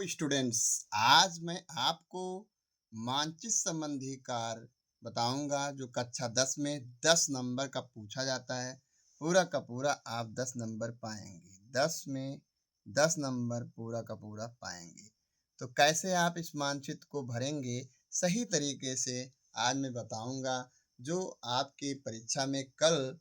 Students, आज मैं आपको मानचित्र संबंधी कार्य बताऊंगा जो कक्षा 10 में 10 नंबर का पूछा जाता है। पूरा का पूरा आप 10 नंबर पाएंगे। 10 में 10 नंबर पूरा का पूरा पाएंगे। तो कैसे आप इस मानचित्र को भरेंगे सही तरीके से आज मैं बताऊंगा, जो आपकी परीक्षा में कल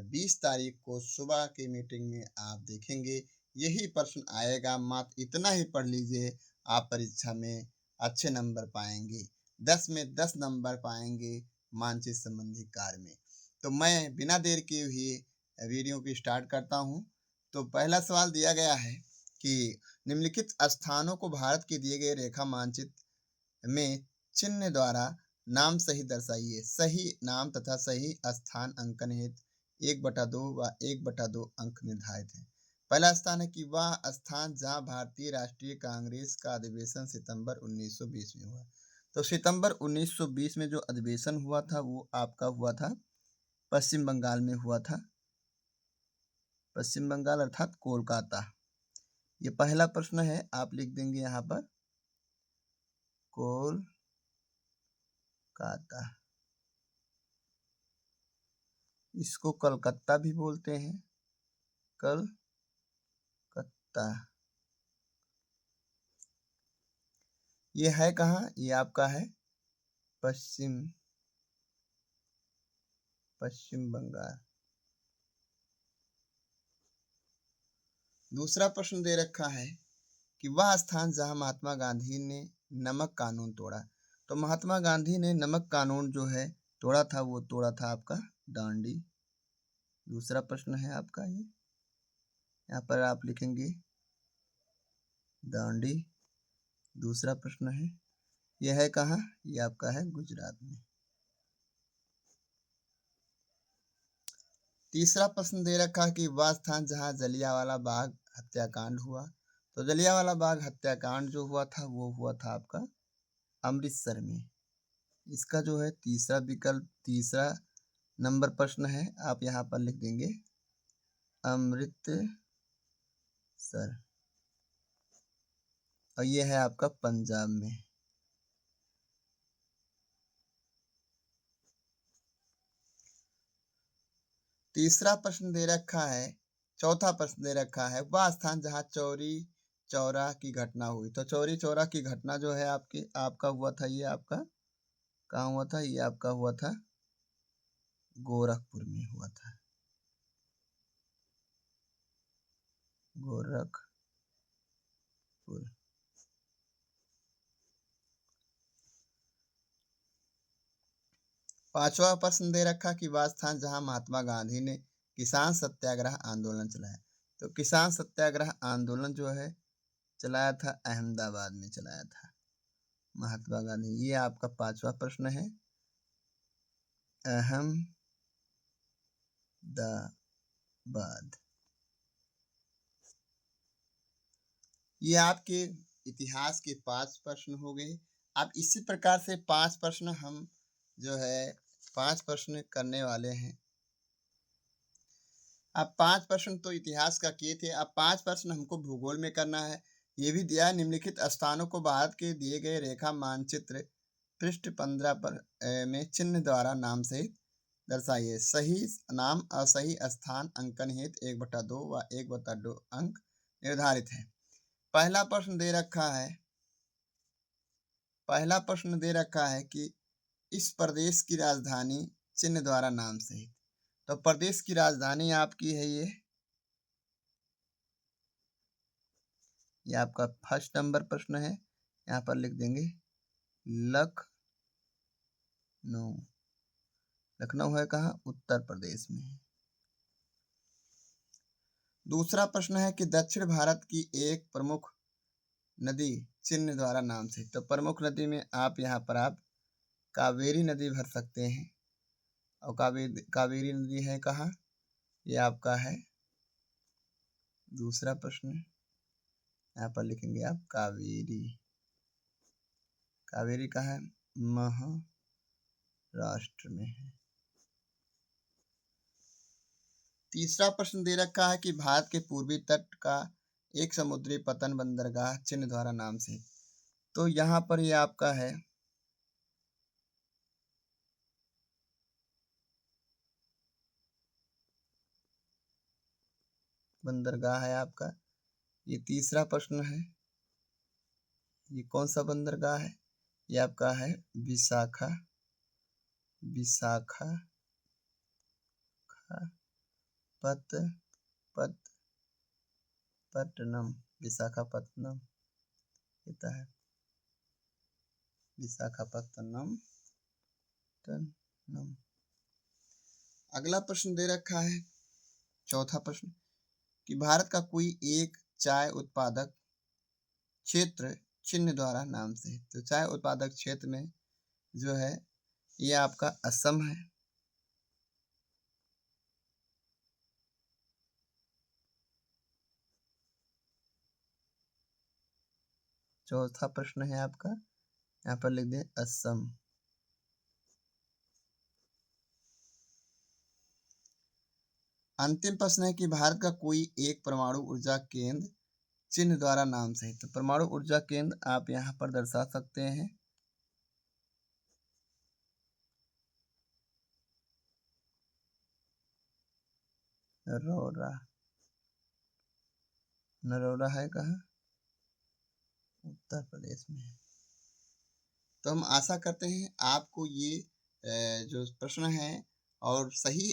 20 तारीख को सुबह की मीटिंग में आप देखेंगे। यही प्रश्न आएगा, मात्र इतना ही पढ़ लीजिए, आप परीक्षा में अच्छे नंबर पाएंगे। 10 में 10 नंबर पाएंगे मानचित्र संबंधी कार्य में। तो मैं बिना देर किए हुए वीडियो की स्टार्ट करता हूं। तो पहला सवाल दिया गया है कि निम्नलिखित स्थानों को भारत के दिए गए रेखा मानचित्र में चिन्ह द्वारा नाम सही दर्शाइए। सही नाम तथा सही स्थान अंकन हेतु 1/2 व 1/2 अंक निर्धारित है। पहला स्थान है कि वह स्थान जहां भारतीय राष्ट्रीय कांग्रेस का अधिवेशन सितंबर 1920 में हुआ। तो सितंबर 1920 में जो अधिवेशन हुआ था वो आपका हुआ था पश्चिम बंगाल में हुआ था। पश्चिम बंगाल अर्थात कोलकाता। ये पहला प्रश्न है, आप लिख देंगे यहाँ पर कोलकाता। इसको कलकत्ता भी बोलते हैं, कलकत्ता। ये है कहाँ? ये आपका है पश्चिम बंगाल। दूसरा प्रश्न दे रखा है कि वह स्थान जहां महात्मा गांधी ने नमक कानून तोड़ा। तो महात्मा गांधी ने नमक कानून जो है तोड़ा था, वो तोड़ा था आपका दांडी। दूसरा प्रश्न है आपका ये, यहाँ पर आप लिखेंगे दांडी। दूसरा प्रश्न है, यह है कहाँ? ये आपका है गुजरात में। तीसरा प्रश्न दे रखा कि वह स्थान जहां जलियांवाला बाग हत्याकांड हुआ। तो जलियांवाला बाग हत्याकांड जो हुआ था वो हुआ था आपका अमृतसर में। इसका जो है तीसरा विकल्प, तीसरा नंबर प्रश्न है, आप यहाँ पर लिख देंगे अमृतसर, और ये है आपका पंजाब में। तीसरा प्रश्न दे रखा है, चौथा प्रश्न दे रखा है वह स्थान जहाँ चौरी चौरा की घटना हुई। तो चौरी चौरा की घटना जो है आपका हुआ था, ये आपका कहाँ हुआ था? ये आपका हुआ था गोरखपुर में हुआ था, गोरखपुर। पांचवा प्रश्न दे रखा कि वह स्थान जहां महात्मा गांधी ने किसान सत्याग्रह आंदोलन चलाया। तो किसान सत्याग्रह आंदोलन जो है चलाया था अहमदाबाद में चलाया था महात्मा गांधी। ये आपका पांचवा प्रश्न है, अहमदाबाद। ये आपके इतिहास के 5 प्रश्न हो गए। अब इसी प्रकार से 5 प्रश्न हम जो है 5 प्रश्न करने वाले हैं। अब 5 प्रश्न तो इतिहास का किए थे, अब 5 प्रश्न हमको भूगोल में करना है। ये भी दिया है, निम्नलिखित स्थानों को भारत के दिए गए रेखा मानचित्र पृष्ठ 15 पर में चिन्ह द्वारा नाम सहित दर्शाइए। सही नाम असही स्थान अंकन हेतु 1/2 व 1/2 अंक निर्धारित है। पहला प्रश्न दे रखा है कि इस प्रदेश की राजधानी चिन्ह द्वारा नाम सहित। तो प्रदेश की राजधानी आपकी है ये आपका फर्स्ट नंबर प्रश्न है, यहाँ पर लिख देंगे लखनऊ। लखनऊ है कहाँ? उत्तर प्रदेश में। दूसरा प्रश्न है कि दक्षिण भारत की एक प्रमुख नदी चिन्ह द्वारा नाम से। तो प्रमुख नदी में आप यहाँ पर आप कावेरी नदी भर सकते हैं, और कावेरी नदी है कहाँ? ये आपका है दूसरा प्रश्न, यहाँ पर लिखेंगे आप कावेरी। कावेरी कहाँ है? महाराष्ट्र में है। तीसरा प्रश्न दे रखा है कि भारत के पूर्वी तट का एक समुद्री पतन बंदरगाह चिन्ह द्वारा नाम से। तो यहाँ पर ये आपका है बंदरगाह है आपका। ये तीसरा प्रश्न है, ये कौन सा बंदरगाह है? ये आपका है विशाखा विशाखा पत पत पट्टनम विशाखापत्तनम होता है विशाखापत्तनम टनम। अगला प्रश्न दे रखा है, चौथा प्रश्न, कि भारत का कोई एक चाय उत्पादक क्षेत्र चिन्ह द्वारा नाम से है। तो चाय उत्पादक क्षेत्र में जो है ये आपका असम है। चौथा प्रश्न है आपका, यहाँ पर लिख दें असम। अंतिम प्रश्न है कि भारत का कोई एक परमाणु ऊर्जा केंद्र चिन्ह द्वारा नाम से है। तो परमाणु ऊर्जा केंद्र आप यहाँ पर दर्शा सकते हैं। नरोरा, नरोरा है कहाँ? उत्तर प्रदेश में है। तो हम आशा करते हैं आपको ये जो प्रश्न है और सही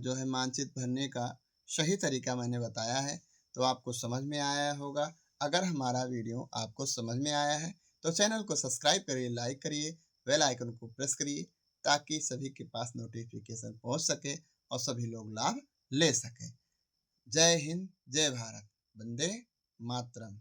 जो है मानचित्र भरने का सही तरीका मैंने बताया है, तो आपको समझ में आया होगा। अगर हमारा वीडियो आपको समझ में आया है तो चैनल को सब्सक्राइब करिए, लाइक करिए, बेल आइकन को प्रेस करिए, ताकि सभी के पास नोटिफिकेशन पहुंच सके और सभी लोग लाभ ले सकें। जय हिंद, जय भारत, वंदे मातरम।